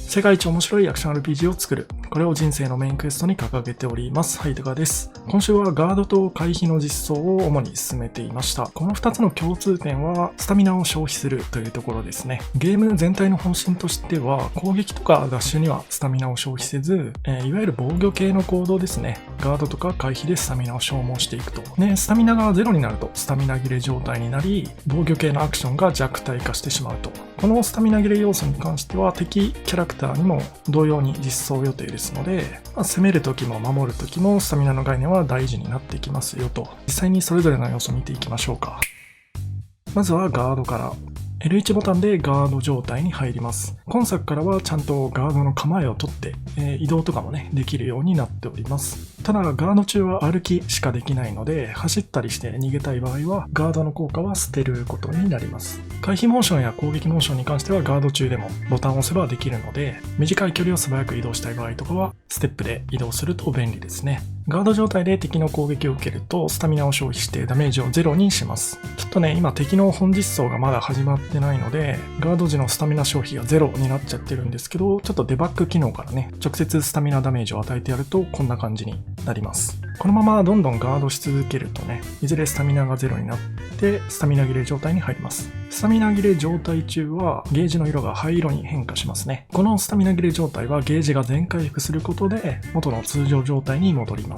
世界一面白いアクション RPG を作る。これを人生のメインクエストに掲げております。ハイタカです。今週はガードと回避の実装を主に進めていました。この2つの共通点は、スタミナを消費するというところですね。ゲーム全体の方針としては、攻撃とかダッシュにはスタミナを消費せず、いわゆる防御系の行動ですね。ガードとか回避でスタミナを消耗していくと。で、スタミナがゼロになると、スタミナ切れ状態になり、防御系のアクションが弱体化してしまうと。このスタミナ切れ要素に関しては、敵キャラクターにも同様に実装予定ですので、攻めるときも守るときもスタミナの概念は大事になってきますよと。実際にそれぞれの要素を見ていきましょうか。まずはガードから。L1 ボタンでガード状態に入ります。今作からはちゃんとガードの構えを取って、移動とかもね、できるようになっております。ただ、ガード中は歩きしかできないので、走ったりして逃げたい場合は、ガードの効果は捨てることになります。回避モーションや攻撃モーションに関してはガード中でもボタンを押せばできるので、短い距離を素早く移動したい場合とかは、ステップで移動すると便利ですね。ガード状態で敵の攻撃を受けると、スタミナを消費してダメージをゼロにします。ちょっとね、今敵の本実装がまだ始まってないので、ガード時のスタミナ消費がゼロになっちゃってるんですけど、ちょっとデバッグ機能からね、直接スタミナダメージを与えてやると、こんな感じになります。このままどんどんガードし続けるとね、いずれスタミナがゼロになって、スタミナ切れ状態に入ります。スタミナ切れ状態中は、ゲージの色が灰色に変化しますね。このスタミナ切れ状態は、ゲージが全回復することで、元の通常状態に戻ります。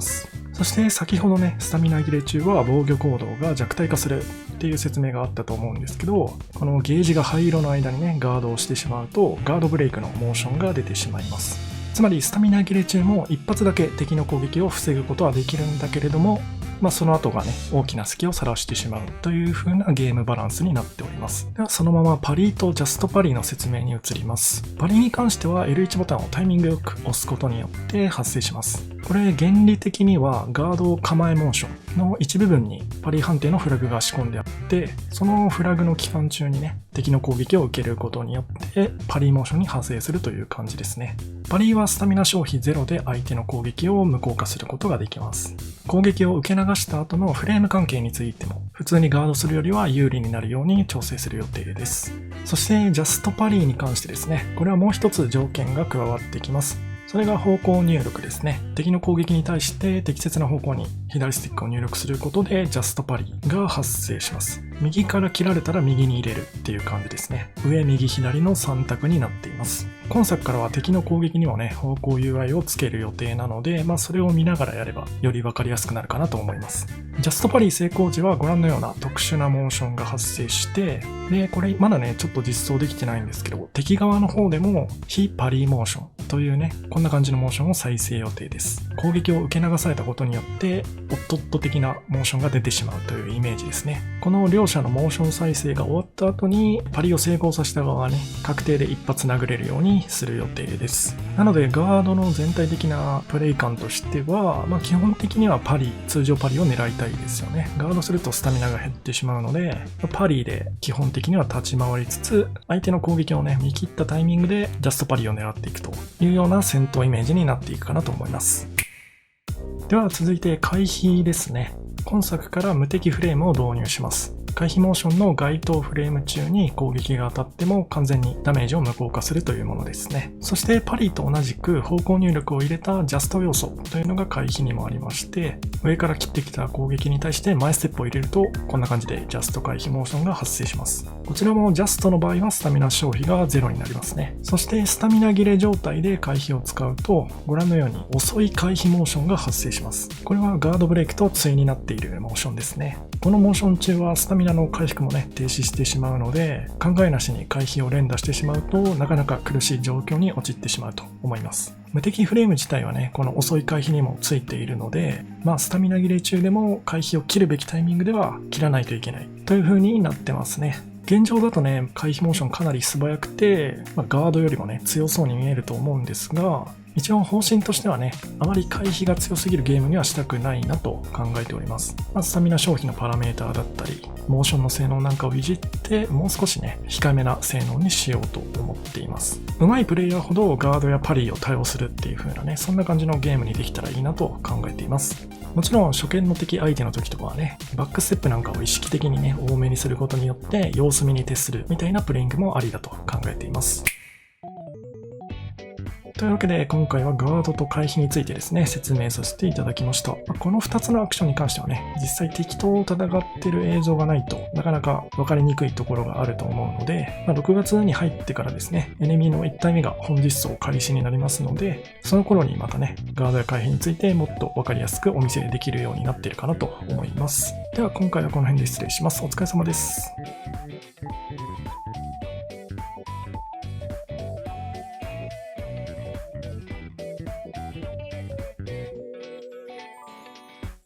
そして先ほどね、スタミナ切れ中は防御行動が弱体化するっていう説明があったと思うんですけど、このゲージが灰色の間にね、ガードをしてしまうと、ガードブレイクのモーションが出てしまいます。つまりスタミナ切れ中も一発だけ敵の攻撃を防ぐことはできるんだけれども、その後がね、大きな隙を晒してしまうという風なゲームバランスになっております。ではそのままパリーとジャストパリーの説明に移ります。パリーに関しては L1 ボタンをタイミングよく押すことによって発生します。これ原理的にはガード構えモーションの一部分にパリー判定のフラグが仕込んであって、そのフラグの期間中にね、敵の攻撃を受けることによってパリーモーションに派生するという感じですね。パリーはスタミナ消費ゼロで相手の攻撃を無効化することができます。攻撃を受け流した後のフレーム関係についても普通にガードするよりは有利になるように調整する予定です。そしてジャストパリーに関してですね、これはもう一つ条件が加わってきます。それが方向入力ですね。敵の攻撃に対して適切な方向に左スティックを入力することでジャストパリが発生します。右から切られたら右に入れるっていう感じですね。上、右、左の3択になっています。今作からは敵の攻撃にもね、方向 UI をつける予定なので、それを見ながらやればより分かりやすくなるかなと思います。ジャストパリ成功時はご覧のような特殊なモーションが発生して、で、これまだね、ちょっと実装できてないんですけど、敵側の方でも非パリーモーションというね、こんな感じのモーションを再生予定です。攻撃を受け流されたことによって、オットット的なモーションが出てしまうというイメージですね。この両者のモーション再生が終わった後に、パリを成功させた側はね、確定で一発殴れるようにする予定です。なので、ガードの全体的なプレイ感としては、基本的にはパリ、通常パリを狙いたいですよね。ガードするとスタミナが減ってしまうので、パリで基本的には立ち回りつつ、相手の攻撃をね、見切ったタイミングでジャストパリを狙っていくというような戦闘イメージになっていくかなと思います。では続いて回避ですね。今作から無敵フレームを導入します。回避モーションの該当フレーム中に攻撃が当たっても完全にダメージを無効化するというものですね。そしてパリと同じく方向入力を入れたジャスト要素というのが回避にもありまして、上から切ってきた攻撃に対して前ステップを入れるとこんな感じでジャスト回避モーションが発生します。こちらもジャストの場合はスタミナ消費がゼロになりますね。そしてスタミナ切れ状態で回避を使うとご覧のように遅い回避モーションが発生します。これはガードブレイクと対になっているモーションですね。このモーション中はスタミナの回復もね、停止してしまうので、考えなしに回避を連打してしまうと、なかなか苦しい状況に陥ってしまうと思います。無敵フレーム自体はね、この遅い回避にもついているので、スタミナ切れ中でも回避を切るべきタイミングでは切らないといけないという風になってますね。現状だとね、回避モーションかなり素早くて、ガードよりもね、強そうに見えると思うんですが、一応方針としてはね、あまり回避が強すぎるゲームにはしたくないなと考えております。スタミナ消費のパラメーターだったり、モーションの性能なんかをいじって、もう少しね、控えめな性能にしようと思っています。上手いプレイヤーほどガードやパリを対応するっていう風なね、そんな感じのゲームにできたらいいなと考えています。もちろん初見の敵相手の時とかはね、バックステップなんかを意識的にね、多めにすることによって様子見に徹するみたいなプレイングもありだと考えています。というわけで今回はガードと回避についてですね、説明させていただきました。この2つのアクションに関してはね、実際敵と戦ってる映像がないとなかなか分かりにくいところがあると思うので、6月に入ってからですね、エネミーの1体目が本実装開始になりますので、その頃にまたね、ガードや回避についてもっと分かりやすくお見せできるようになっているかなと思います。では今回はこの辺で失礼します。お疲れ様です。